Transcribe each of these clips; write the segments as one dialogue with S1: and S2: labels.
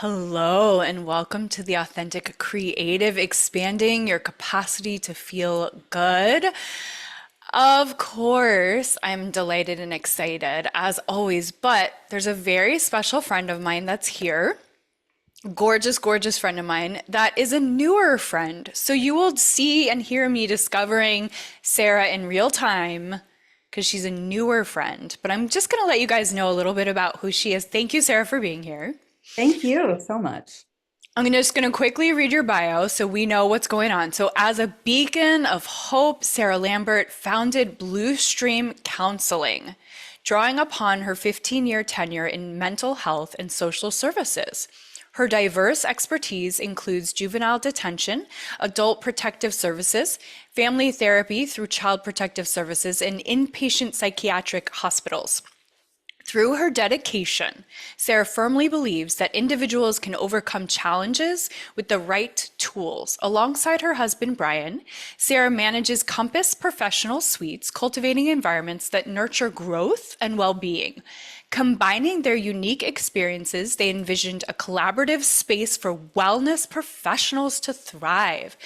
S1: Hello, and welcome to the Authentic Creative, expanding your capacity to feel good. Of course, I'm delighted and excited as always, but there's a very special friend of mine that's here. Gorgeous, gorgeous friend of mine that is a newer friend. So you will see and hear me discovering Sarah in real time because she's a newer friend. But I'm just going to let you guys know a little bit about who she is. Thank you, Sarah, for being here.
S2: Thank you so much.
S1: Just going to quickly read your bio so we know what's going on. So, as a beacon of hope, Sarah Lambert founded Bluestream Counseling, drawing upon her 15-year tenure in mental health and social services. Her diverse expertise includes juvenile detention, adult protective services, family therapy through child protective services, and inpatient psychiatric hospitals. Through her dedication, Sarah firmly believes that individuals can overcome challenges with the right tools. Alongside her husband, Brian, Sarah manages Camas Professional Suites, cultivating environments that nurture growth and well-being. Combining their unique experiences, they envisioned a collaborative space for wellness professionals to thrive.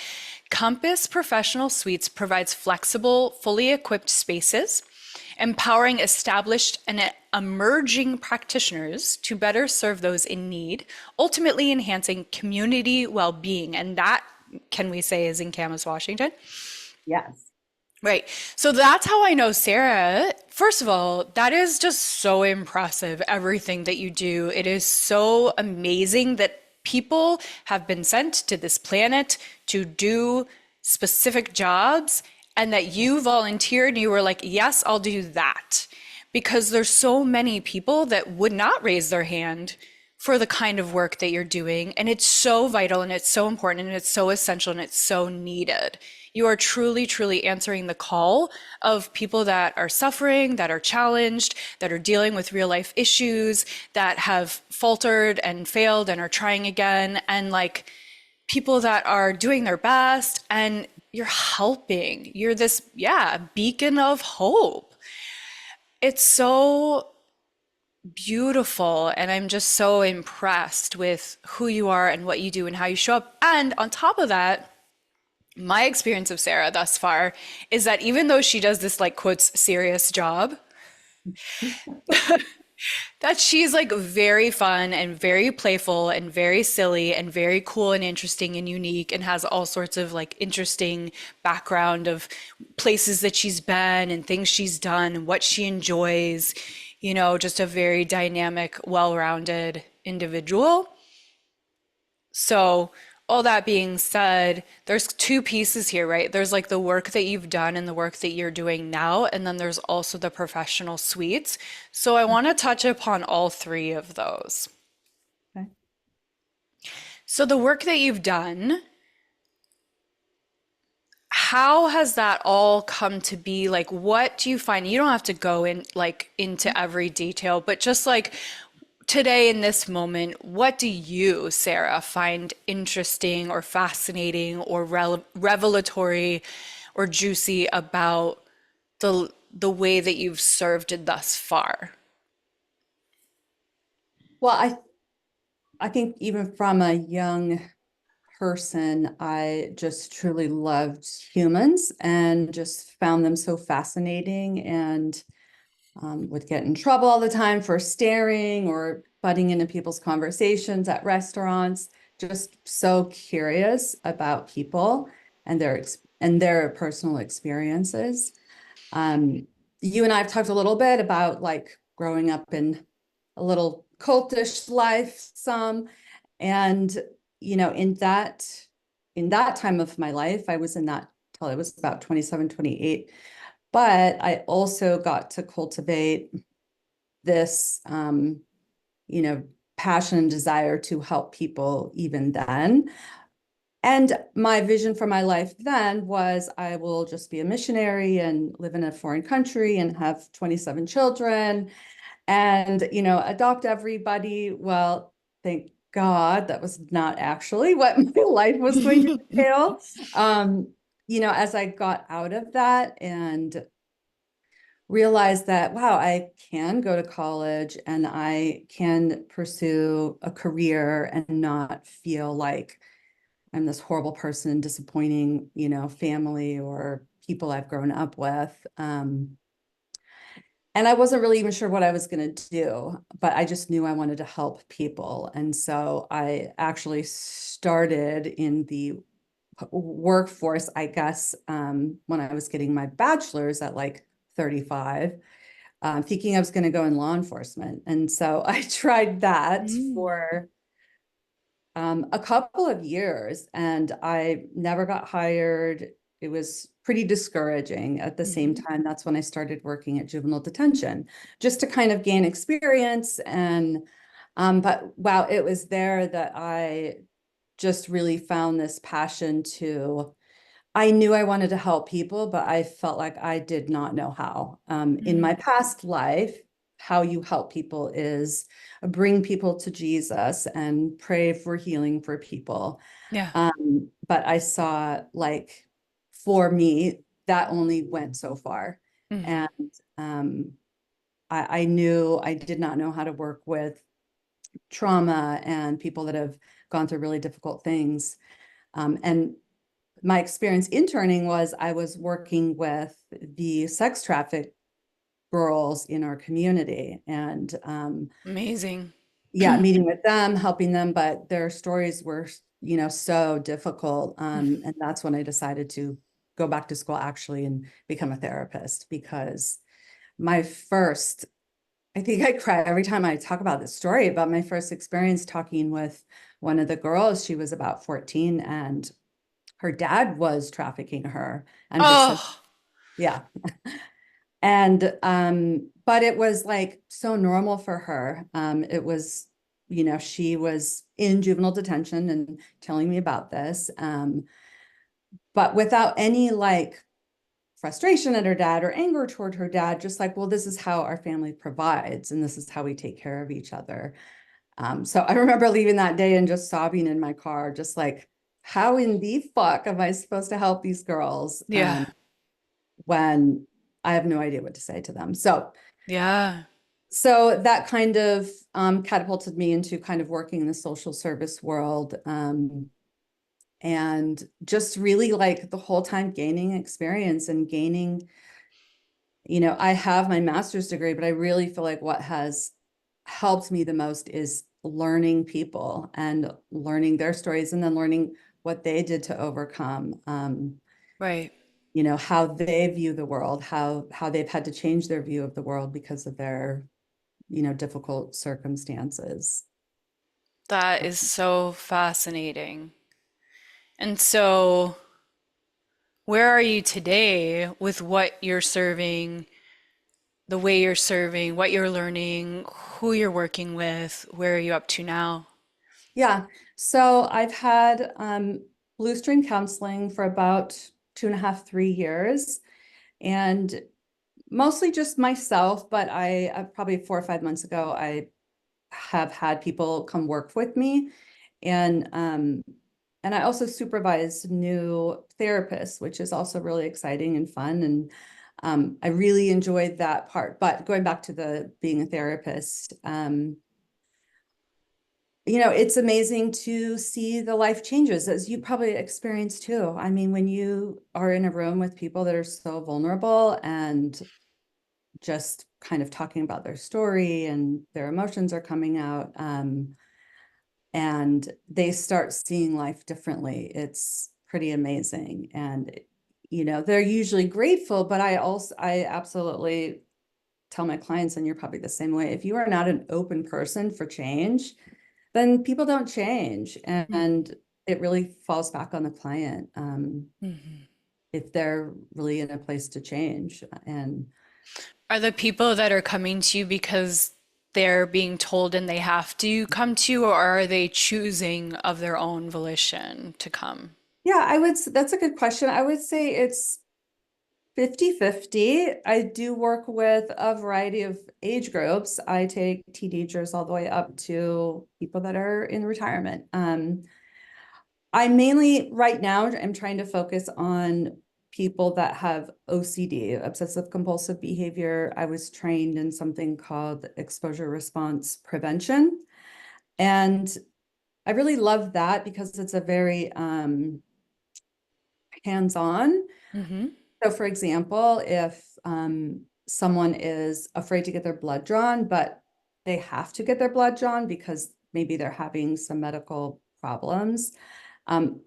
S1: Camas Professional Suites provides flexible, fully equipped spaces empowering established and emerging practitioners to better serve those in need, ultimately enhancing community well-being. And that, can we say, is in Camas, Washington?
S2: Yes.
S1: Right. So that's how I know Sarah. First of all, that is just so impressive, everything that you do. It is so amazing that people have been sent to this planet to do specific jobs and that you volunteered and you were like, yes, I'll do that. Because there's so many people that would not raise their hand for the kind of work that you're doing. And it's so vital and it's so important and it's so essential and it's so needed. You are truly, truly answering the call of people that are suffering, that are challenged, that are dealing with real life issues, that have faltered and failed and are trying again, and like people that are doing their best, and you're helping. You're this, yeah, beacon of hope. It's so beautiful. And I'm just so impressed with who you are and what you do and how you show up. And on top of that, my experience of Sarah thus far is that even though she does this like quotes serious job, that she's like very fun and very playful and very silly and very cool and interesting and unique and has all sorts of like interesting background of places that she's been and things she's done and what she enjoys, just a very dynamic, well-rounded individual. So, all that being said, there's two pieces here, right? There's like the work that you've done and the work that you're doing now, and then there's also the professional suites. So, I want to touch upon all three of those.
S2: Okay.
S1: So, the work that you've done, how has that all come to be? Like, what do you find? You don't have to go in like into every detail, but just like today in this moment, what do you, Sarah, find interesting or fascinating or revelatory or juicy about the way that you've served it thus far?
S2: Well, I think even from a young person, I just truly loved humans and just found them so fascinating and would get in trouble all the time for staring or butting into people's conversations at restaurants. Just so curious about people and their personal experiences. You and I have talked a little bit about like growing up in a little cultish life, some, and in that time of my life, I was in that till I was about 27, 28. But I also got to cultivate this, passion and desire to help people even then. And my vision for my life then was I will just be a missionary and live in a foreign country and have 27 children and, adopt everybody. Well, thank God that was not actually what my life was going to entail. As I got out of that and realized that, wow, I can go to college and I can pursue a career and not feel like I'm this horrible person, disappointing, family or people I've grown up with. And I wasn't really even sure what I was going to do, but I just knew I wanted to help people. And so I actually started in the workforce, I guess, when I was getting my bachelor's at like 35, thinking I was going to go in law enforcement. And so I tried that
S1: Mm.
S2: for a couple of years and I never got hired. It was pretty discouraging. At the same
S1: Mhm.
S2: time, that's when I started working at juvenile detention, just to kind of gain experience. And but wow, it was there that I just really found this passion to, I knew I wanted to help people, but I felt like I did not know how. In my
S1: Mm.
S2: past life, how you help people is bring people to Jesus and pray for healing for people.
S1: Yeah.
S2: But I saw, like, for me, that only went so far.
S1: Mhm.
S2: And um, I knew I did not know how to work with trauma and people that have gone through really difficult things. And my experience interning was I was working with the sex trafficked girls in our community and
S1: Amazing.
S2: yeah, meeting with them, helping them, but their stories were, so difficult. And that's when I decided to go back to school actually and become a therapist because my first, I think I cry every time I talk about this story about my first experience talking with one of the girls. She was about 14 and her dad was trafficking her and just said,
S1: Oh,
S2: yeah. And but it was like so normal for her. It was, she was in juvenile detention and telling me about this. But without any like frustration at her dad or anger toward her dad, just like, well, this is how our family provides and this is how we take care of each other. So I remember leaving that day and just sobbing in my car, just like, how in the fuck am I supposed to help these girls
S1: yeah.
S2: when I have no idea what to say to them?
S1: Yeah.
S2: So that kind of catapulted me into kind of working in the social service world, and just really like the whole time gaining experience and gaining, I have my master's degree, but I really feel like what has helped me the most is learning people and learning their stories and then learning what they did to overcome,
S1: Right.
S2: how they view the world, how they've had to change their view of the world because of their, difficult circumstances.
S1: That is so fascinating. And so, where are you today with what you're serving, the way you're serving, what you're learning, who you're working with? Where are you up to now?
S2: Yeah. So I've had Bluestream Counseling for about 2.5, 3 years, and mostly just myself. But I probably 4 or 5 months ago, I have had people come work with me, and I also supervise new therapists, which is also really exciting and fun. And I really enjoyed that part. But going back to the being a therapist, it's amazing to see the life changes as you probably experienced too. I mean, when you are in a room with people that are so vulnerable and just kind of talking about their story and their emotions are coming out, and they start seeing life differently, it's pretty amazing. And, they're usually grateful, but I absolutely tell my clients, and you're probably the same way, if you are not an open person for change, then people don't change. And it really falls back on the client,
S1: Mhm.
S2: if they're really in a place to change. And
S1: Are the people that are coming to you because they're being told and they have to come to you, or are they choosing of their own volition to come?
S2: yeah, that's a good question. I would say it's 50-50. I do work with a variety of age groups. I take teenagers all the way up to people that are in retirement. I mainly right now am trying to focus on people that have OCD, obsessive compulsive behavior. I was trained in something called exposure response prevention. And I really love that because it's a very hands-on.
S1: Mm-hmm.
S2: So for example, if someone is afraid to get their blood drawn, but they have to get their blood drawn because maybe they're having some medical problems,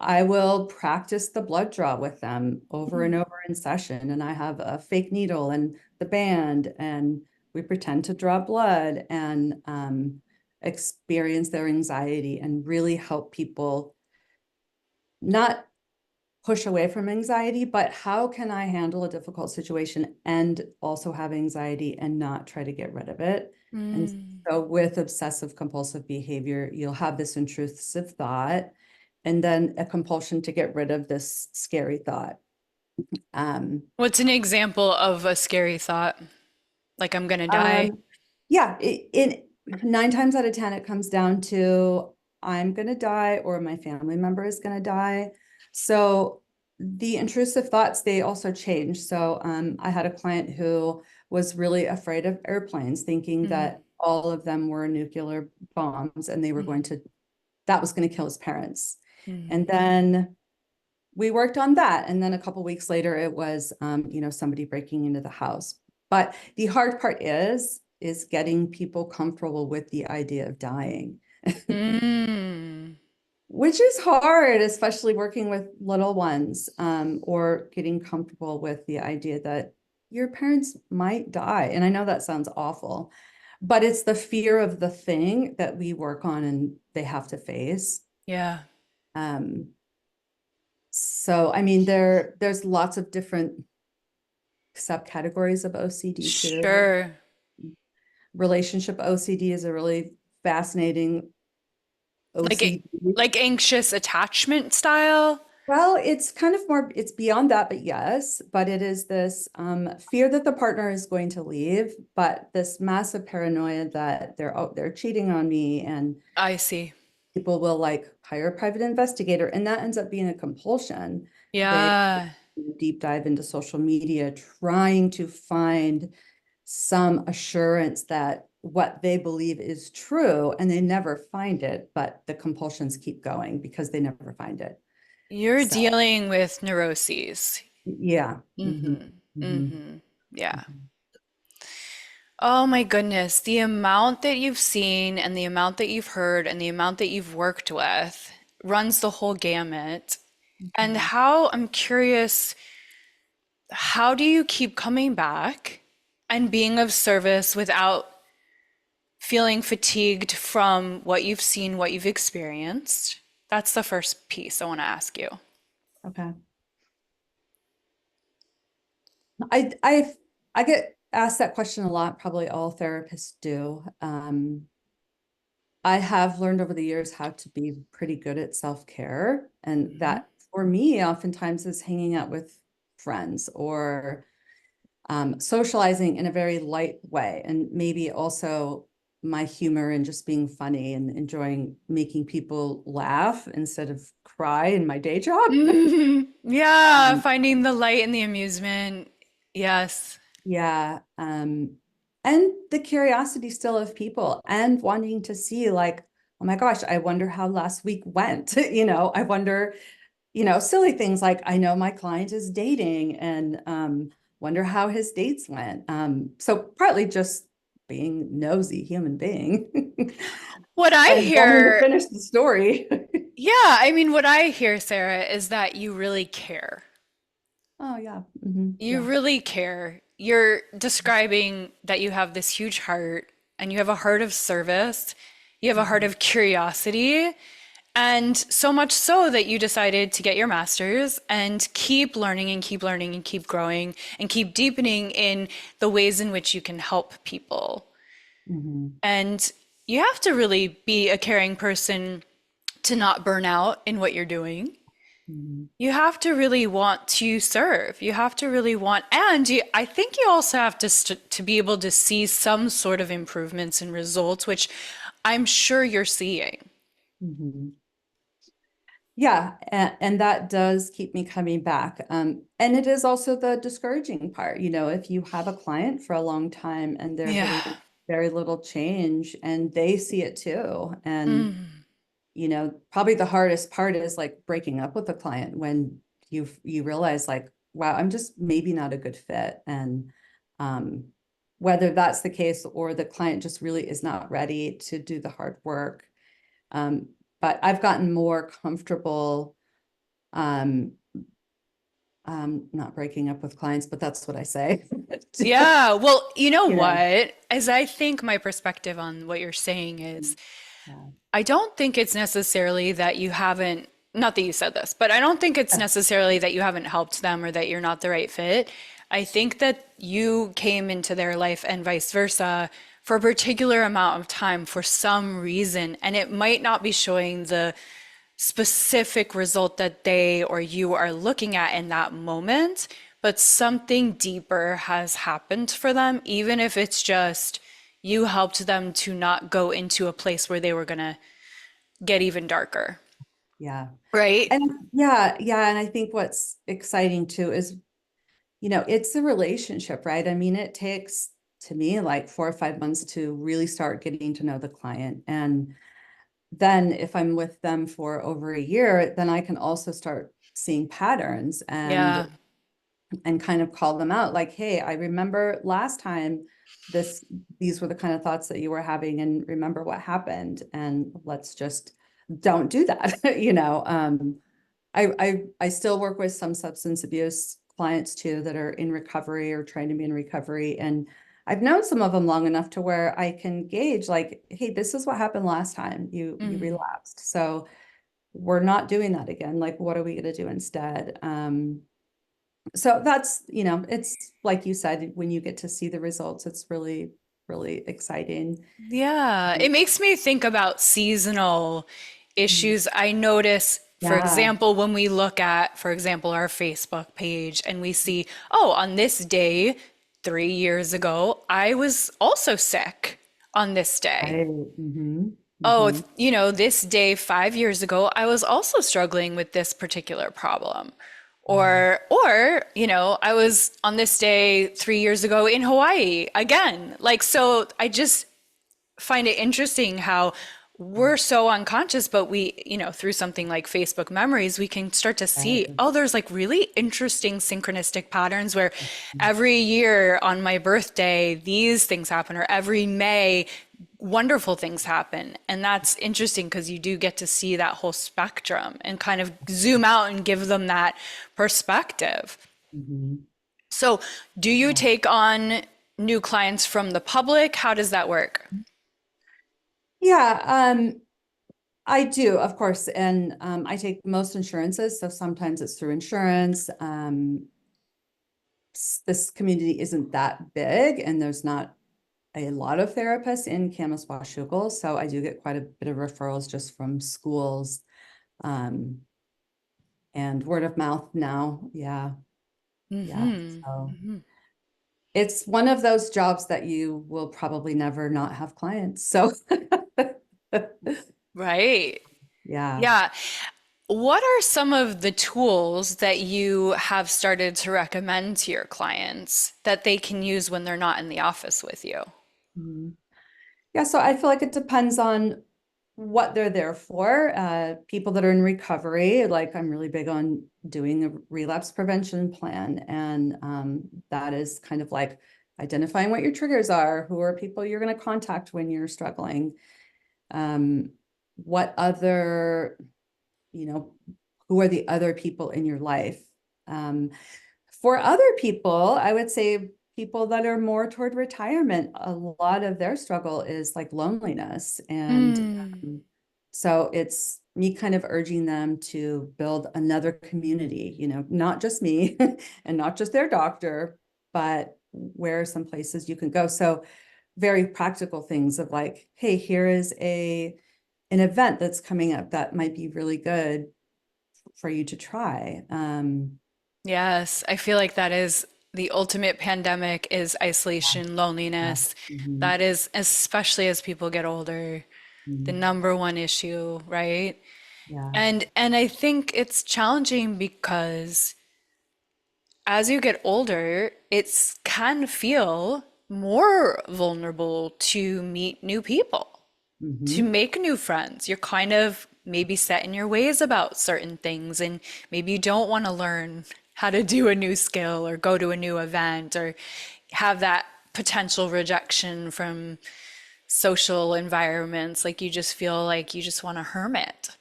S2: I will practice the blood draw with them over and over in session. And I have a fake needle and the band, and we pretend to draw blood and experience their anxiety and really help people not push away from anxiety, but how can I handle a difficult situation and also have anxiety and not try to get rid of it? And
S1: Mm.
S2: so with obsessive compulsive behavior, you'll have this intrusive thought and then a compulsion to get rid of this scary thought. Um,
S1: What's an example of a scary thought? Like I'm gonna die?
S2: um, yeah, it 9 times out of 10, it comes down to I'm going to die or my family member is going to die. So the intrusive thoughts, they also change. So I had a client who was really afraid of airplanes, thinking
S1: Mm.
S2: that all of them were nuclear bombs and they were going
S1: Mm.
S2: to, that was going to kill his parents.
S1: Mm.
S2: And then we worked on that. And then a couple weeks later, it was, somebody breaking into the house. But the hard part is getting people comfortable with the idea of dying,
S1: Mm.
S2: which is hard, especially working with little ones, or getting comfortable with the idea that your parents might die. And I know that sounds awful, but it's the fear of the thing that we work on and they have to face.
S1: Yeah.
S2: Um, so, I mean, there's lots of different subcategories of OCD too.
S1: Sure.
S2: Relationship OCD is a really fascinating
S1: Like it,
S2: OCD.
S1: like anxious attachment style.
S2: Well, it's kind of more, it's beyond that, but yes, but it is this fear that the partner is going to leave, but this massive paranoia that they're cheating on me, and
S1: I see.
S2: people will like hire a private investigator, and that ends up being a compulsion. They
S1: Yeah.
S2: deep dive into social media, trying to find some assurance that what they believe is true, and they never find it, but the compulsions keep going because they never find it.
S1: You're
S2: So
S1: dealing with neuroses.
S2: yeah.
S1: Mm-hmm.
S2: Mhm.
S1: Mm-hmm. Yeah.
S2: Mhm.
S1: Oh my goodness. The amount that you've seen and the amount that you've heard and the amount that you've worked with runs the whole gamut. And
S2: Mhm.
S1: how, I'm curious, how do you keep coming back and being of service without feeling fatigued from what you've seen, what you've experienced? That's the first piece I want to ask you.
S2: Okay. I I I get asked that question a lot, probably all therapists do. I have learned over the years how to be pretty good at self-care, and
S1: Mhm.
S2: that for me oftentimes is hanging out with friends or socializing in a very light way, and maybe also my humor and just being funny and enjoying making people laugh instead of cry in my day job.
S1: Yeah,
S2: Um,
S1: finding the light and the amusement. Yes.
S2: yeah, and the curiosity still of people and wanting to see like, oh my gosh, I wonder how last week went. I wonder, silly things like I know my client is dating and wonder how his dates went. So partly just being nosy human being
S1: What I
S2: and wanting to
S1: hear,
S2: finish the story.
S1: yeah, I mean, what I hear, Sarah, is that you really care.
S2: Oh yeah.
S1: You
S2: Yeah.
S1: really care. You're describing that you have this huge heart and you have a heart of service. You have a heart
S2: Mhm.
S1: of curiosity. And so much so that you decided to get your master's and keep learning and keep learning and keep growing and keep deepening in the ways in which you can help people.
S2: Mhm.
S1: And you have to really be a caring person to not burn out in what you're doing.
S2: Mhm.
S1: You have to really want to serve. You have to really want, and I think you also have to be able to see some sort of improvements and results, which I'm sure you're seeing.
S2: Mhm. Yeah, and that does keep me coming back. And it is also the discouraging part, if you have a client for a long time and they're
S1: Yeah.
S2: getting very little change and they see it too. And, probably the hardest part is like breaking up with a client when you realize like, wow, I'm just maybe not a good fit. And um, whether that's the case or the client just really is not ready to do the hard work. Um, but I've gotten more comfortable um, not breaking up with clients, but that's what I say.
S1: Yeah. Well, you know
S2: You know,
S1: what? As I think my perspective on what you're saying is,
S2: yeah.
S1: I don't think it's necessarily that you haven't, not that you said this, but I don't think it's necessarily that you haven't helped them or that you're not the right fit. I think that you came into their life and vice versa for a particular amount of time for some reason, and it might not be showing the specific result that they or you are looking at in that moment, but something deeper has happened for them, even if it's just you helped them to not go into a place where they were going to get even darker,
S2: Yeah.
S1: right?
S2: And yeah. And I think what's exciting too is, it's a relationship, right? I mean, it takes to me like 4 or 5 months to really start getting to know the client. And then if I'm with them for over a year, then I can also start seeing patterns
S1: Yeah.
S2: and kind of call them out like, hey, I remember last time this these were the kind of thoughts that you were having and remember what happened and let's just don't do that. I still work with some substance abuse clients too that are in recovery or trying to be in recovery, and I've known some of them long enough to where I can gauge like, hey, this is what happened last time you
S1: Mm.
S2: relapsed, so we're not doing that again. Like, what are we going to do instead? So that's, it's like you said, when you get to see the results, it's really, really exciting.
S1: Yeah, it makes me think about seasonal
S2: Mhm.
S1: issues. I notice, for
S2: Yeah.
S1: example, when we look at, for example, our Facebook page and we see, oh, on this day, 3 years ago, I was also sick on this day.
S2: Right. Mm-hmm.
S1: Oh,
S2: Mm-hmm.
S1: this day 5 years ago, I was also struggling with this particular problem.
S2: Yeah.
S1: I was on this day 3 years ago in Hawaii again. Like, so I just find it interesting how we're so unconscious, but we, through something like Facebook memories, we can start to see,
S2: Right.
S1: oh, there's like really interesting synchronistic patterns where every year on my birthday, these things happen, or every May, wonderful things happen. And that's interesting because you do get to see that whole spectrum and kind of zoom out and give them that perspective.
S2: Mm-hmm.
S1: So, do you take on new clients from the public? How does that work?
S2: Yeah, I do, of course, and I take most insurances, so sometimes it's through insurance. This community isn't that big, and there's not a lot of therapists in Camas, so I do get quite a bit of referrals just from schools, um, and word of mouth now. Yeah, yeah. So it's one of those jobs that you will probably never not have clients. So
S1: Right.
S2: yeah.
S1: Yeah. What are some of the tools that you have started to recommend to your clients that they can use when they're not in the office with you?
S2: Mhm. Yeah, so I feel like it depends on what they're there for. People that are in recovery, like I'm really big on doing a relapse prevention plan. And that is kind of like identifying what your triggers are, who are people you're going to contact when you're struggling, um, what other, you know, who are the other people in your life. Um, for other people, I would say people that are more toward retirement, a lot of their struggle is like loneliness. And
S1: Mm.
S2: so it's me kind of urging them to build another community, not just me and not just their doctor, but where are some places you can go. So very practical things of like, hey, here is an event that's coming up that might be really good for you to try.
S1: Yes, I feel like that is the ultimate pandemic is isolation,
S2: Yeah.
S1: loneliness.
S2: Mhm.
S1: That is, especially as people get older, the
S2: Mhm.
S1: number one issue, right?
S2: Yeah.
S1: And I think it's challenging because as you get older, it can feel more vulnerable to meet new people, to
S2: Hmm.
S1: make new friends. You're kind of maybe set in your ways about certain things, and maybe you don't want to learn how to do a new skill or go to a new event or have that potential rejection from social environments. Like you just feel like you just want to hermit.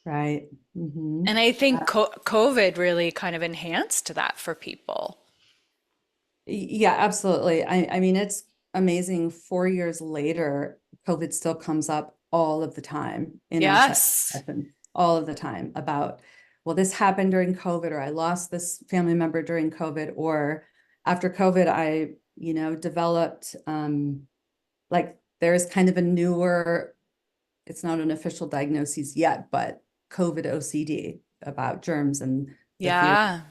S2: Right. Hmm.
S1: And I think COVID really kind of enhanced that for people.
S2: Yeah, absolutely. I mean, it's amazing. 4 years later, COVID still comes up all of the time in our
S1: Yes.
S2: session, all of the time about, well, this happened during COVID, or I lost this family member during COVID, or after COVID, I, developed like there's kind of a newer, it's not an official diagnosis yet, but COVID OCD about germs and the
S1: Yeah.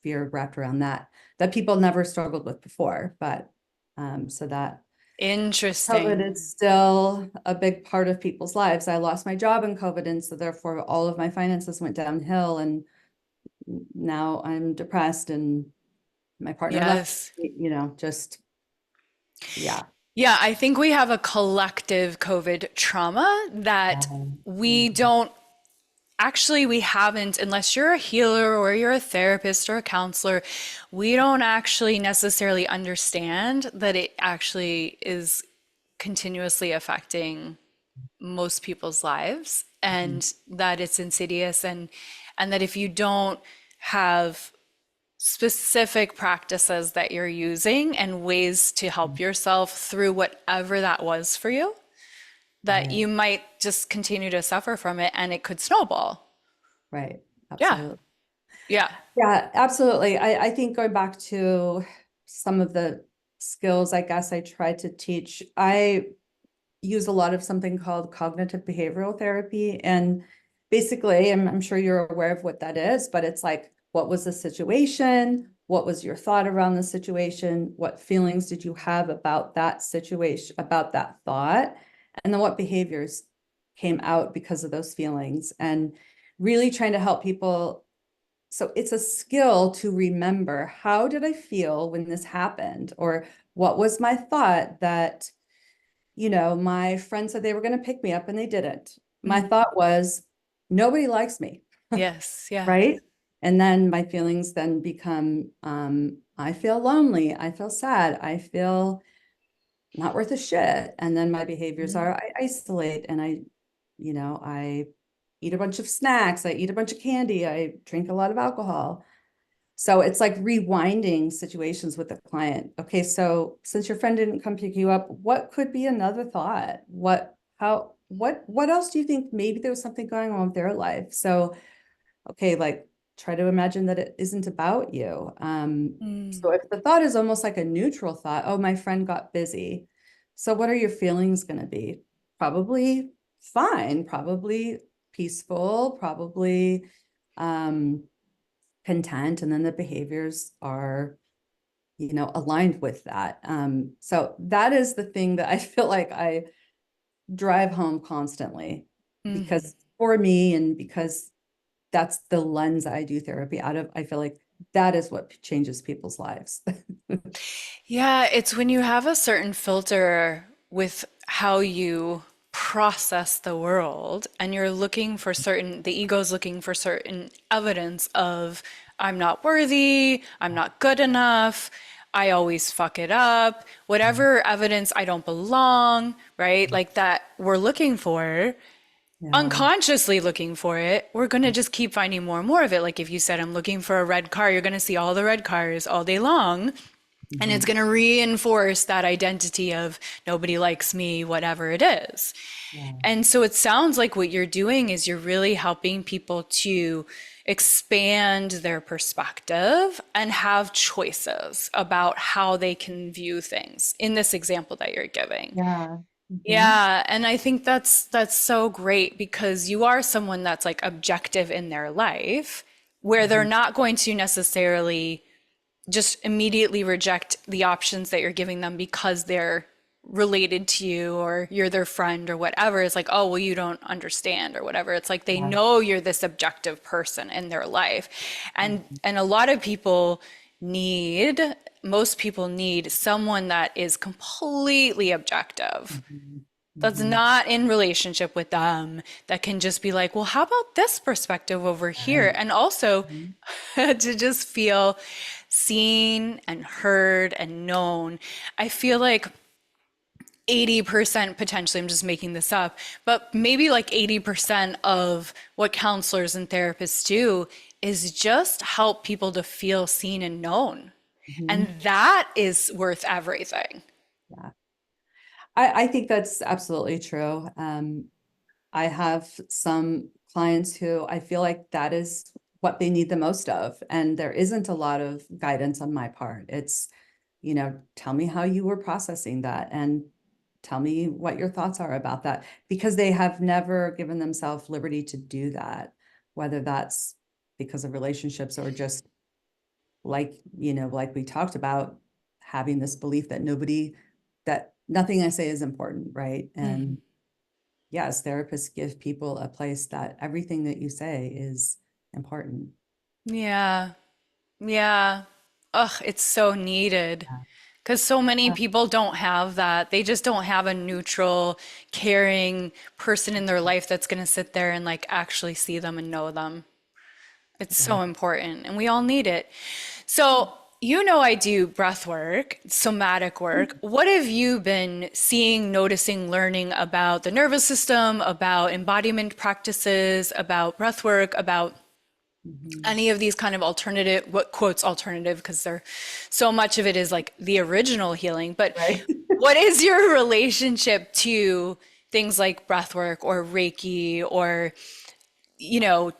S2: fear wrapped around that people never struggled with before. But so that COVID
S1: Interesting.
S2: is still a big part of people's lives. I lost my job in COVID, and so therefore all of my finances went downhill. And now I'm depressed, and my partner left,
S1: Yes.
S2: just yeah.
S1: Yeah, I think we have a collective COVID trauma that we don't actually, we haven't, unless you're a healer or you're a therapist or a counselor, we don't actually necessarily understand that it actually is continuously affecting most people's lives
S2: Mhm.
S1: and that it's insidious and that if you don't have specific practices that you're using and ways to help yourself through whatever that was for you, that
S2: Right,
S1: you might just continue to suffer from it and it could snowball.
S2: right,
S1: Yeah.
S2: absolutely.
S1: Yeah.
S2: Yeah, absolutely. I think going back to some of the skills, I guess I tried to teach, I use a lot of something called cognitive behavioral therapy. And basically, I'm sure you're aware of what that is, but it's like, what was the situation? What was your thought around the situation? What feelings did you have about that situation, about that thought? And then what behaviors came out because of those feelings? And really trying to help people. So it's a skill to remember, how did I feel when this happened? Or what was my thought that, my friend said they were going to pick me up and they didn't. My
S1: Mm.
S2: thought was, nobody likes me,
S1: Yes. Yes.
S2: right? And then my feelings then become, I feel lonely, I feel sad, I feel not worth a shit. And then my behaviors
S1: Mm.
S2: are, I isolate, and I eat a bunch of snacks, I eat a bunch of candy, I drink a lot of alcohol. So it's like rewinding situations with the client. Okay, so since your friend didn't come pick you up, what could be another thought? What else do you think? Maybe there was something going on with their life. So, okay, like try to imagine that it isn't about you. So
S1: Mm.
S2: if the thought is almost like a neutral thought, oh, my friend got busy. So what are your feelings going to be? Probably fine, probably peaceful, probably um content, and then the behaviors are aligned with that. So that is the thing that I feel like I drive home constantly,
S1: Mhm.
S2: because for me, and because that's the lens I do therapy out of, I feel like that is what changes people's lives.
S1: Yeah, it's when you have a certain filter with how you process the world and you're looking for certain, the ego's looking for certain evidence of, I'm not worthy, I'm not good enough, I always fuck it up, whatever evidence I don't belong, right? Like that we're looking for,
S2: Yeah.
S1: unconsciously looking for it, we're going to just keep finding more and more of it. Like if you said, I'm looking for a red car, you're going to see all the red cars all day long. And it's
S2: Mhm.
S1: going to reinforce that identity of nobody likes me, whatever it is.
S2: Yeah.
S1: And so it sounds like what you're doing is you're really helping people to expand their perspective and have choices about how they can view things in this example that you're giving.
S2: Yeah. Mhm.
S1: Yeah, and I think that's so great because you are someone that's like objective in their life where they're
S2: Mhm.
S1: not going to necessarily just immediately reject the options that you're giving them because they're related to you or you're their friend or whatever, it's like, oh, well, you don't understand or whatever. It's like they
S2: Yeah.
S1: know you're this objective person in their life.
S2: Mhm.
S1: And a lot of people need, most people need someone that is completely objective,
S2: Mhm.
S1: that's
S2: Mhm.
S1: not in relationship with them, that can just be like, well, how about this perspective over here?
S2: Right.
S1: And also
S2: Mhm.
S1: to just feel seen and heard and known. I feel like 80% potentially, I'm just making this up, but maybe like 80% of what counselors and therapists do is just help people to feel seen and known. And
S2: Mhm.
S1: that is worth everything.
S2: Yeah. I think that's absolutely true. I have some clients who I feel like that is what they need the most of, and there isn't a lot of guidance on my part. It's, tell me how you were processing that and tell me what your thoughts are about that, because they have never given themselves liberty to do that, whether that's because of relationships or just like we talked about, having this belief that nothing I say is important, right?
S1: Mhm.
S2: And yes, therapists give people a place that everything that you say is important.
S1: Yeah. Yeah. Ugh, it's so needed. Because so many
S2: Yeah.
S1: people don't have that. They just don't have a neutral, caring person in their life that's going to sit there and like actually see them and know them. It's so
S2: Right.
S1: important, and we all need it. So, I do breath work, somatic work. What have you been seeing, noticing, learning about the nervous system, about embodiment practices, about breath work, about
S2: Mhm.
S1: any of these kind of alternative, what quotes alternative, because they're so much of it is like the original healing. But
S2: Right.
S1: what is your relationship to things like breath work or Reiki or, you know,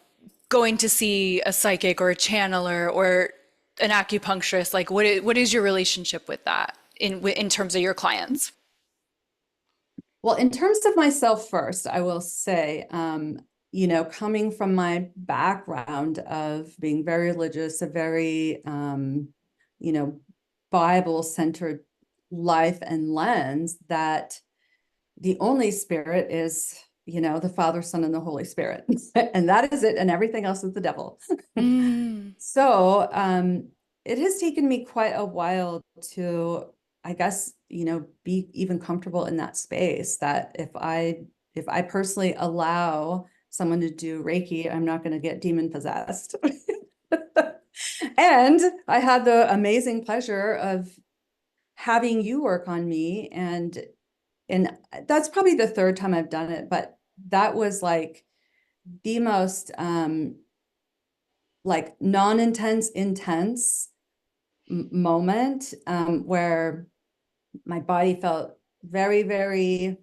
S1: going to see a psychic or a channeler or an acupuncturist? Like, what is your relationship with that in terms of your clients?
S2: Well, in terms of myself first, I will say, coming from my background of being very religious, a very, Bible-centered life and lens, that the only spirit is, the Father, Son, and the Holy Spirit. And that is it, and everything else is the devil.
S1: Mm,
S2: So, it has taken me quite a while to, I guess, be even comfortable in that space, that if I personally allow someone to do Reiki, I'm not going to get demon possessed. And I had the amazing pleasure of having you work on me, and that's probably the third time I've done it, but that was like the most like non-intense, intense moment, where my body felt very, very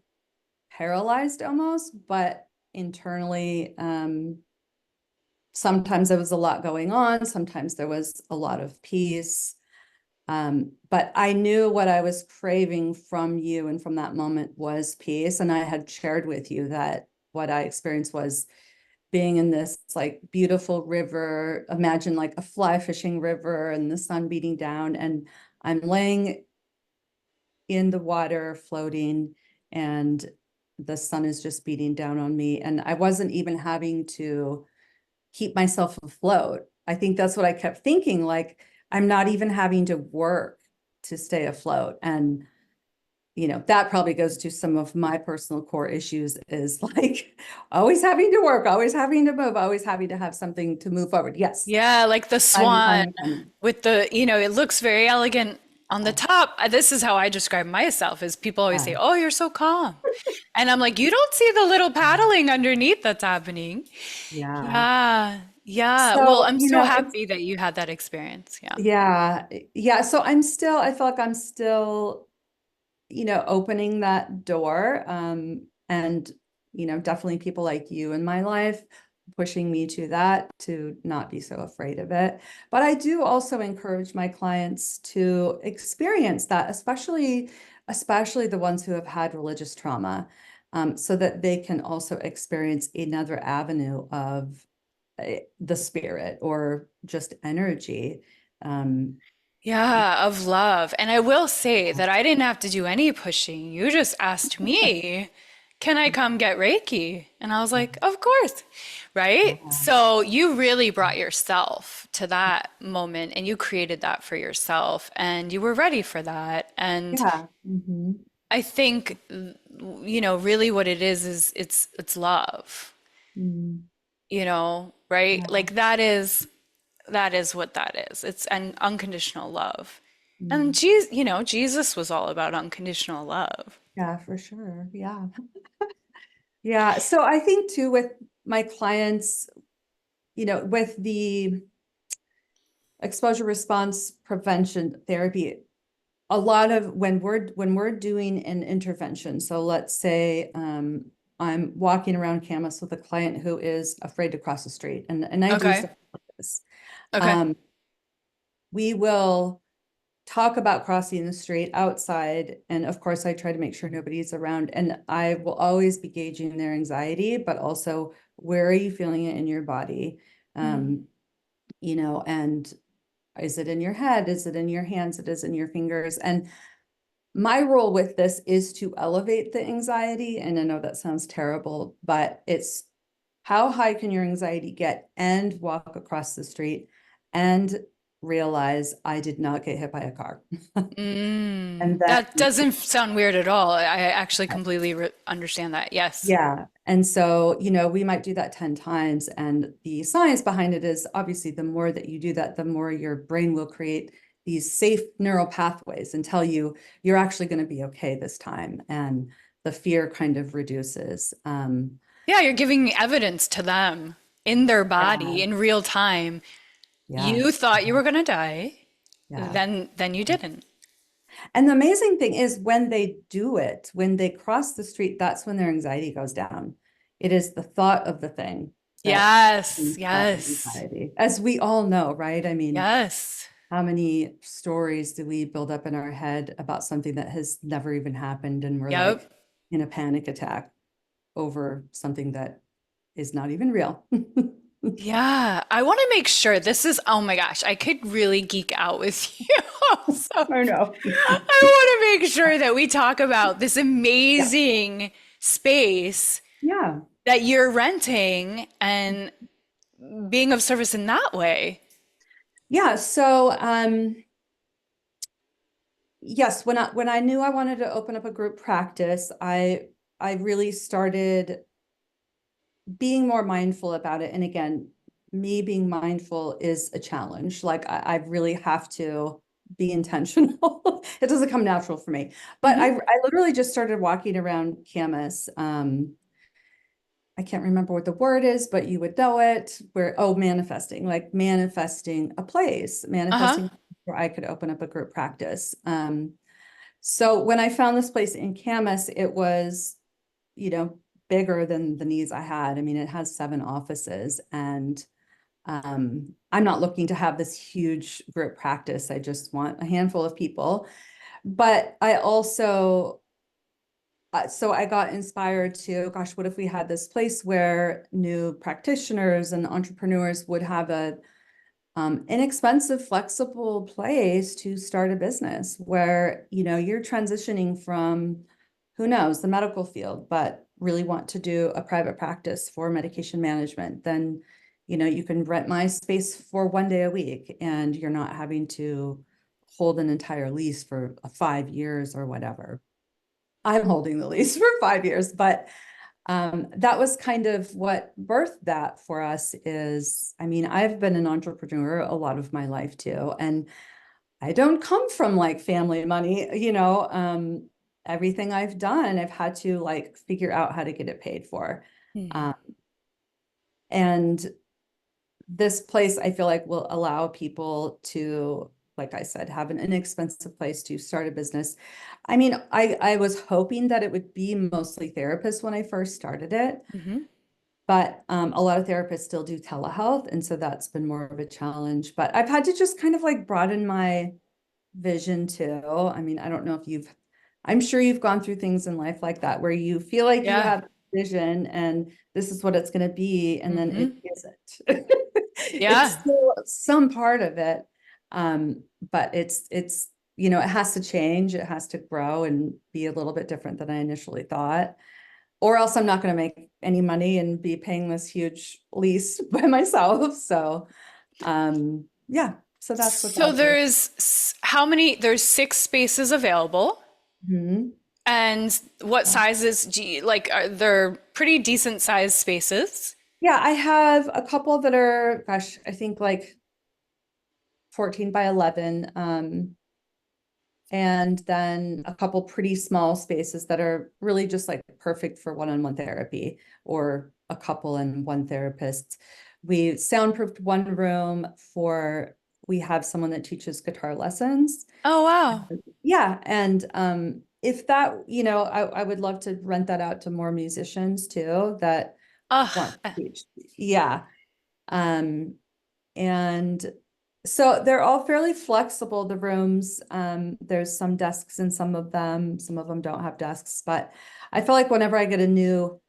S2: paralyzed almost, but internally, sometimes there was a lot going on, sometimes there was a lot of peace. But I knew what I was craving from you and from that moment was peace. And I had shared with you that what I experienced was being in this like beautiful river. Imagine like a fly fishing river and the sun beating down, and I'm laying in the water floating, and the sun is just beating down on me, and I wasn't even having to keep myself afloat. I think that's what I kept thinking, like, I'm not even having to work to stay afloat. And that probably goes to some of my personal core issues, is like always having to work, always having to move, always having to have something to move forward. Yes,
S1: yeah, like the
S2: time and
S1: swan
S2: time and time.
S1: with it looks very elegant on the top. This is how I describe myself, is people always say,
S2: Yeah.
S1: "Oh, you're so calm." And I'm like, "You don't see the little paddling underneath that's happening."
S2: Yeah.
S1: Yeah. Yeah. Well,
S2: So,
S1: I'm so
S2: it's,
S1: happy that you had that experience. Yeah.
S2: yeah, yeah. So I feel like I'm still, opening that door. And, definitely people like you in my life pushing me to that, to not be so afraid of it. But I do also encourage my clients to experience that, especially the ones who have had religious trauma, so that they can also experience another avenue of the spirit or just energy. Um,
S1: Yeah, of love. And I will say that I didn't have to do any pushing. You just asked me, can I come get Reiki? And I was like, of course. Right?
S2: Yeah.
S1: So you really brought yourself to that moment and you created that for yourself and you were ready for that. And
S2: Yeah. Hmm.
S1: I think, really what it is it's love,
S2: Mm.
S1: right?
S2: Yeah.
S1: Like that is what that is. It's an unconditional love. And
S2: Mm.
S1: Jesus was all about unconditional love.
S2: Yeah, for sure. Yeah. Yeah. So I think too with my clients, with the exposure response prevention therapy, a lot of when we're doing an intervention, so let's say I'm walking around Camas with a client who is afraid to cross the street, and I do
S1: Okay.
S2: stuff like this.
S1: Okay.
S2: Um, we will talk about crossing the street outside, and of course I try to make sure nobody's around, and I will always be gauging their anxiety, but also where are you feeling it in your body?
S1: Mm.
S2: um, and is it in your head? Is it in your hands? It is in your fingers. And my role with this is to elevate the anxiety. And I know that sounds terrible, but it's how high can your anxiety get and walk across the street and realize I did not get hit by a car. And then,
S1: That doesn't sound weird at all. I actually completely understand that. Yes.
S2: yeah. And so, we might do that 10 times. And the science behind it is obviously the more that you do that, the more your brain will create these safe neural pathways and tell you you're actually going to be okay this time. And the fear kind of reduces.
S1: Yeah, you're giving evidence to them in their
S2: Yeah,
S1: body in real time. You
S2: yes,
S1: thought you were gonna die,
S2: yeah.
S1: then you didn't.
S2: And the amazing thing is when they do it, when they cross the street, that's when their anxiety goes down. It is the thought of the thing that
S1: Yes,
S2: brings about the
S1: yes,
S2: anxiety, as we all know, right? I mean,
S1: yes.
S2: how many stories do we build up in our head about something that has never even happened? And we're like
S1: Yep.
S2: in a panic attack over something that is not even real.
S1: Yeah, I want to make sure this is, oh my gosh, I could really geek out with you. So
S2: I know.
S1: I want to make sure that we talk about this
S2: Yeah.
S1: amazing space
S2: Yeah.
S1: that you're renting and being of service in that way.
S2: Yeah. So, yes, when I knew I wanted to open up a group practice, I really started being more mindful about it. And again, me being mindful is a challenge. Like I really have to be intentional. It doesn't come natural for me. But
S1: Hmm.
S2: I literally just started walking around Camas. I can't remember what the word is, but you would know it. Manifesting, like manifesting a place,
S1: Uh-huh.
S2: manifesting where I could open up a group practice. So when I found this place in Camas, it was, you know, bigger than the needs I had. I mean, it has 7 offices, and I'm not looking to have this huge group practice. I just want a handful of people. But I also, so I got inspired to, gosh, what if we had this place where new practitioners and entrepreneurs would have a inexpensive, flexible place to start a business where, you're transitioning from, who knows, the medical field, but really want to do a private practice for medication management, then, you can rent my space for one day a week and you're not having to hold an entire lease for 5 years or whatever. I'm holding the lease for 5 years, but that was kind of what birthed that for us is, I mean, I've been an entrepreneur a lot of my life too, and I don't come from like family money, everything I've done, I've had to like figure out how to get it paid for.
S1: Hmm.
S2: Um, and this place I feel like will allow people to, like I said, have an inexpensive place to start a business. I mean, I was hoping that it would be mostly therapists when I first started it.
S1: Hmm.
S2: But a lot of therapists still do telehealth. And so that's been more of a challenge. But I've had to just kind of like broaden my vision too. I mean, I don't know if I'm sure you've gone through things in life like that where you feel like you
S1: Yeah.
S2: have vision and this is what it's going to be. And then it
S1: Hmm.
S2: isn't. It's
S1: Yeah.
S2: still some part of it. But it's, it has to change, it has to grow and be a little bit different than I initially thought. Or else I'm not going to make any money and be paying this huge lease by myself. So, yeah, so that's what's
S1: So
S2: out there.
S1: how many? There's 6 spaces available.
S2: Mhm.
S1: And what sizes do you like? Are there pretty decent sized spaces?
S2: Yeah, I have a couple that are, gosh, I think like 14 by 11. And then a couple pretty small spaces that are really just like perfect for one-on-one therapy, or a couple and one therapist. We soundproofed one room for, we have someone that teaches guitar lessons.
S1: Oh, wow.
S2: Yeah, and if that, I would love to rent that out to more musicians too that want
S1: Ugh.
S2: to teach. Yeah. Um, and so they're all fairly flexible, the rooms. There's some desks in some of them don't have desks, but I feel like whenever I get a new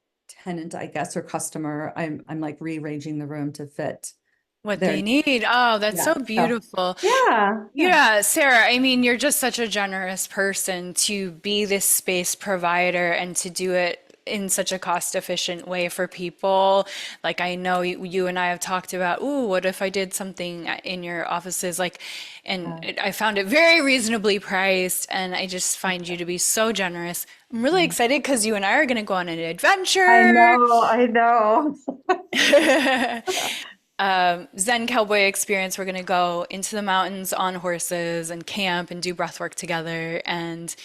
S2: tenant, I guess, or customer, I'm like rearranging the room to fit
S1: What
S2: their,
S1: they need. Oh, that's
S2: yeah.
S1: so
S2: So
S1: beautiful.
S2: yeah, yeah.
S1: Yeah, Sarah, I mean, you're just such a generous person to be this space provider and to do it in such a cost efficient way for people. Like, I know you and I have talked about, ooh, what if I did something in your offices? Like, and
S2: Yeah.
S1: I found it very reasonably priced, and I just find you to be so generous. I'm really excited because you and I are going to go on an
S2: I
S1: adventure.
S2: know, I know.
S1: Zen cowboy experience. We're going to go into the mountains on horses and camp and do breath work together. And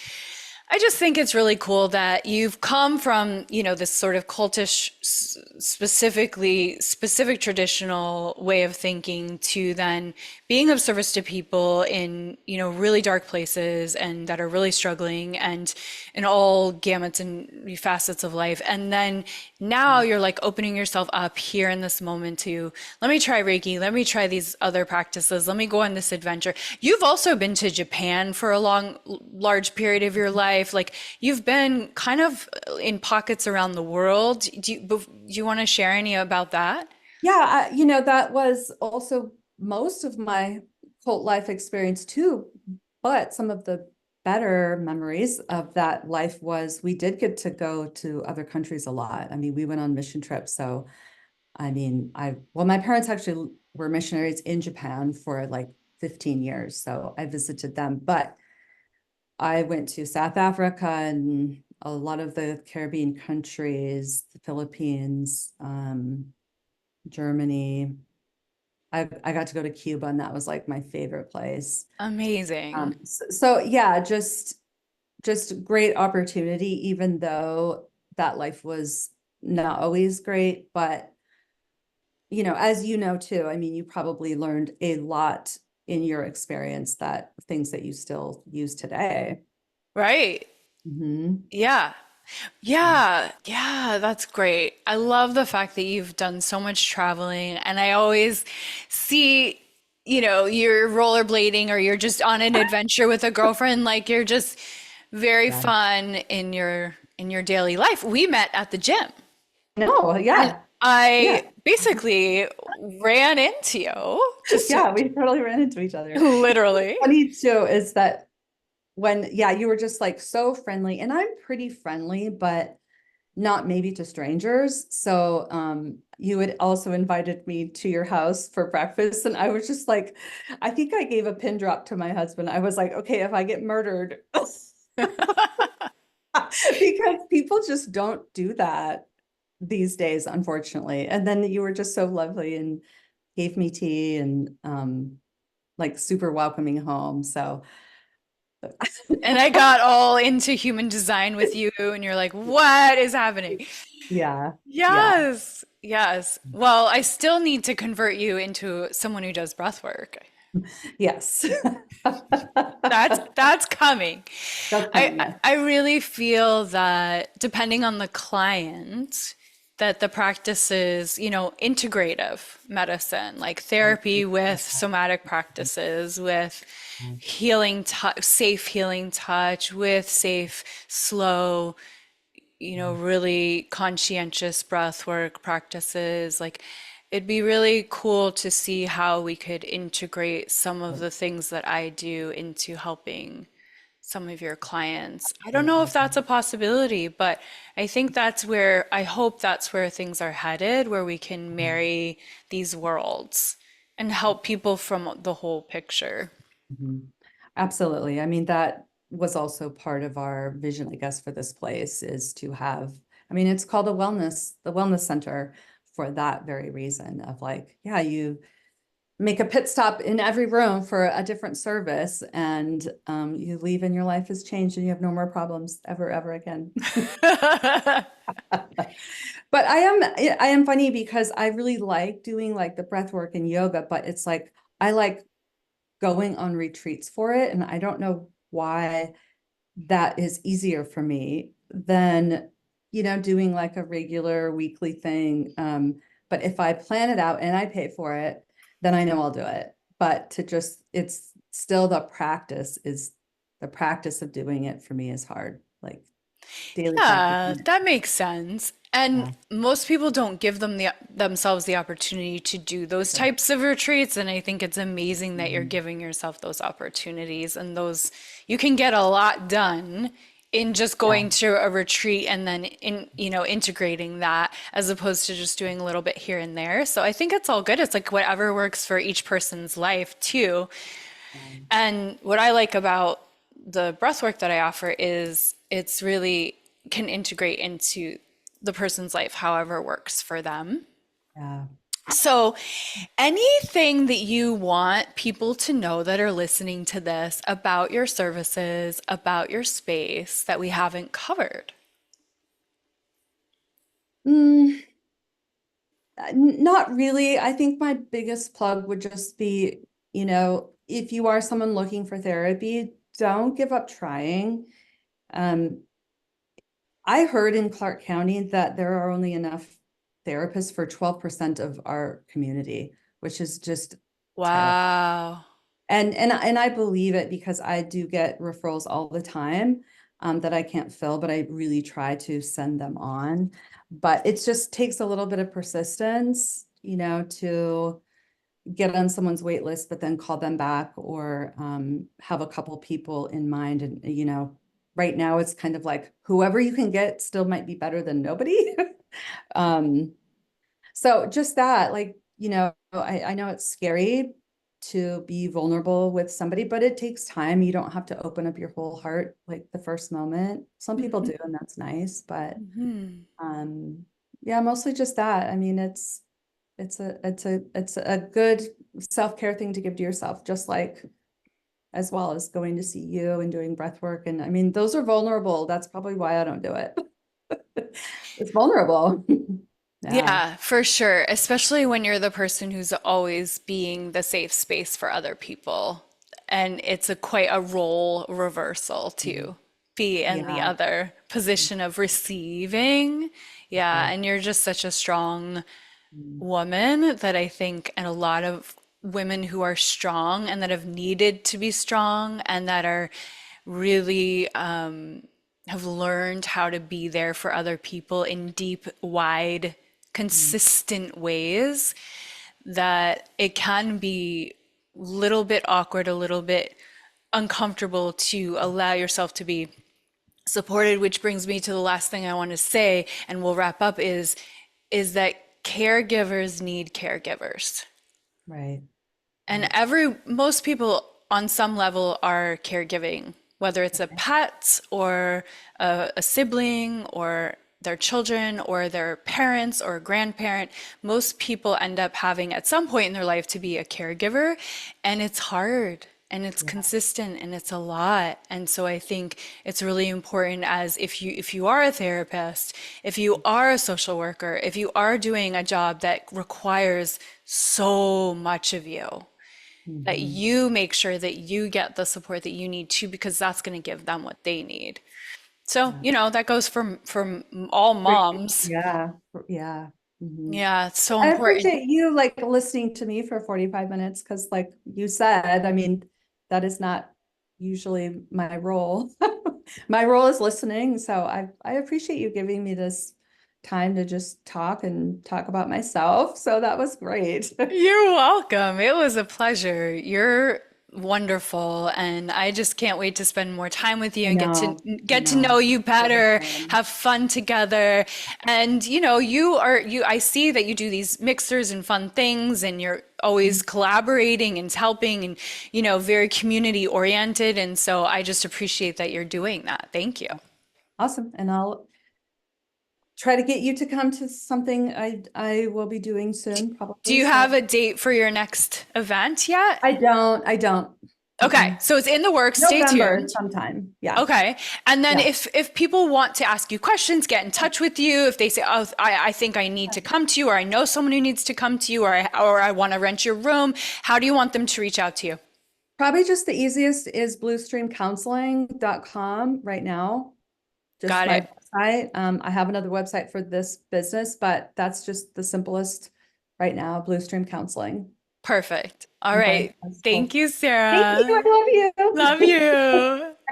S1: I just think it's really cool that you've come from, this sort of cultish, specific traditional way of thinking to then being of service to people in, really dark places and that are really struggling and in all gamuts and facets of life. And then now you're like opening yourself up here in this moment to, let me try Reiki, let me try these other practices, let me go on this adventure. You've also been to Japan for a large period of your life. Like you've been kind of in pockets around the world. Do you want to share any about that?
S2: Yeah, that was also most of my cult life experience too. But some of the better memories of that life was we did get to go to other countries a lot. I mean, we went on mission trips. So, I mean, well, my parents actually were missionaries in Japan for like 15 years. So I visited them, but I went to South Africa and a lot of the Caribbean countries, the Philippines, Germany. I got to go to Cuba, and that was like my favorite place.
S1: Amazing.
S2: So yeah, just great opportunity, even though that life was not always great. But as you know too, I mean, you probably learned a lot in your experience, that things that you still use today.
S1: Right.
S2: Hmm.
S1: Yeah. Yeah, yeah, that's great. I love the fact that you've done so much traveling, and I always see, you're rollerblading or you're just on an adventure with a girlfriend, like you're just very
S2: Yeah.
S1: fun in your daily life. We met at the gym,
S2: No,
S1: and
S2: yeah, yeah,
S1: I basically ran into you, just
S2: yeah. We totally ran into each other.
S1: literally.
S2: Funny too is that when, yeah, you were just like so friendly, and I'm pretty friendly, but not maybe to strangers. So you had also invited me to your house for breakfast, and I was just like, I think I gave a pin drop to my husband. I was like, okay, if I get murdered, because people just don't do that these days, unfortunately. And then you were just so lovely and gave me tea and like super welcoming home. So
S1: And I got all into human design with you, and you're like, what is happening?
S2: yeah, yeah,
S1: Yes, yes. Well, I still need to convert you into someone who does breath work.
S2: yes.
S1: That's coming.
S2: That's
S1: I
S2: coming, yes.
S1: I really feel that depending on the client, that the practices, integrative medicine, like therapy with somatic practices, with healing touch, safe healing touch, with safe, slow, really conscientious breath work practices. Like it'd be really cool to see how we could integrate some of the things that I do into helping some of your clients. I don't know if that's a possibility, but I think I hope that's where things are headed, where we can marry these worlds and help people from the whole picture.
S2: Mhm. Absolutely. I mean, that was also part of our vision, I guess, for this place is to have, I mean, it's called the wellness center for that very reason of like, yeah, you make a pit stop in every room for a different service and you leave and your life has changed and you have no more problems ever again. But I am funny because I really like doing like the breath work and yoga, but it's like I like going on retreats for it. And I don't know why that is easier for me than, doing like a regular weekly thing. But if I plan it out and I pay for it, then I know I'll do it. But it's still the practice of doing it for me is hard, like daily practice.
S1: Yeah, that makes sense. And
S2: Yeah.
S1: most people don't give themselves the opportunity to do those types of retreats. And I think it's amazing that you're
S2: Mhm.
S1: giving yourself those opportunities and those you can get a lot done in just
S2: Yeah.
S1: going to a retreat and then integrating that as opposed to just doing a little bit here and there. So I think it's all good. It's like whatever works for each person's life too. And what I like about the breath work that I offer is it's really can integrate into the person's life however works for them.
S2: Yeah.
S1: So, anything that you want people to know that are listening to this about your services, about your space that we haven't covered?
S2: Mm, not really. I think my biggest plug would just be, if you are someone looking for therapy, don't give up trying. Um, I heard in Clark County that there are only enough therapists for 12% of our community, which is just terrible.
S1: Wow.
S2: And I believe it because I do get referrals all the time that I can't fill, but I really try to send them on. But it just takes a little bit of persistence, to get on someone's wait list, but then call them back or have a couple people in mind. And, right now it's kind of like whoever you can get still might be better than nobody. um, so just that, like, I know it's scary to be vulnerable with somebody, but it takes time. You don't have to open up your whole heart like the first moment. Some people do, and that's nice, but
S1: Mhm.
S2: um, yeah, mostly just that. I mean, it's a good self-care thing to give to yourself, just like as well as going to see you and doing breath work. And I mean, those are vulnerable. That's probably why I don't do it. It's vulnerable. Yeah.
S1: Yeah, for sure. Especially when you're the person who's always being the safe space for other people. And it's quite a role reversal to be in the
S2: Yeah.
S1: other position of receiving. Yeah, and you're just such a strong woman that I think, and a lot of women who are strong and that have needed to be strong and that are really have learned how to be there for other people in deep, wide, consistent ways that it can be a little bit awkward, a little bit uncomfortable to allow yourself to be supported, which brings me to the last thing I want to say, and we'll wrap up is that caregivers need caregivers.
S2: Right.
S1: And
S2: Right.
S1: most people on some level are caregiving, whether it's a pet or a sibling or their children or their parents or a grandparent. Most people end up having at some point in their life to be a caregiver, and it's hard and it's
S2: Yeah.
S1: consistent and it's a lot. And so I think it's really important as if you are a therapist, if you are a social worker, if you are doing a job that requires so much of you, that
S2: Mhm.
S1: you make sure that you get the support that you need to, because that's going to give them what they need. So,
S2: Yeah.
S1: that goes from all moms.
S2: Yeah. Yeah. Mhm.
S1: Yeah, it's so
S2: I
S1: important.
S2: appreciate you like listening to me for 45 minutes because like you said, I mean, that is not usually my role. My role is listening. So I appreciate you giving me this time to just talk and talk about myself. So that was great.
S1: You're welcome. It was a pleasure. You're wonderful, and I just can't wait to spend more time with you
S2: I
S1: and
S2: know, I
S1: get to know
S2: know.
S1: you
S2: So much
S1: better,
S2: fun.
S1: have fun together. And you I see that you do these mixers and fun things, and you're always collaborating and helping and very community oriented. And so I just appreciate that you're doing that. Thank you.
S2: Awesome. And I'll try to get you to come to something I will be doing soon,
S1: Do
S2: probably.
S1: you
S2: So
S1: have a date for your next event yet?
S2: I don't.
S1: Okay,
S2: Mm-mm.
S1: so it's in the works. Stay
S2: November
S1: tuned.
S2: sometime. Yeah.
S1: Okay. And then
S2: Yeah.
S1: if people want to ask you questions, get in touch with you, if they say, "Oh, I think I need to come to you," or "I know someone who needs to come to you," or I want to rent your room," how do you want them to reach out to you?
S2: Probably just the easiest is bluestreamcounseling.com right now. Just
S1: Got
S2: my
S1: it.
S2: website. I have another website for this business, but that's just the simplest right now, Bluestream Counseling.
S1: Perfect. All
S2: Okay,
S1: right.
S2: that's
S1: Thank
S2: cool.
S1: you,
S2: Thank you.
S1: Sarah.
S2: I love
S1: Love
S2: you.
S1: you.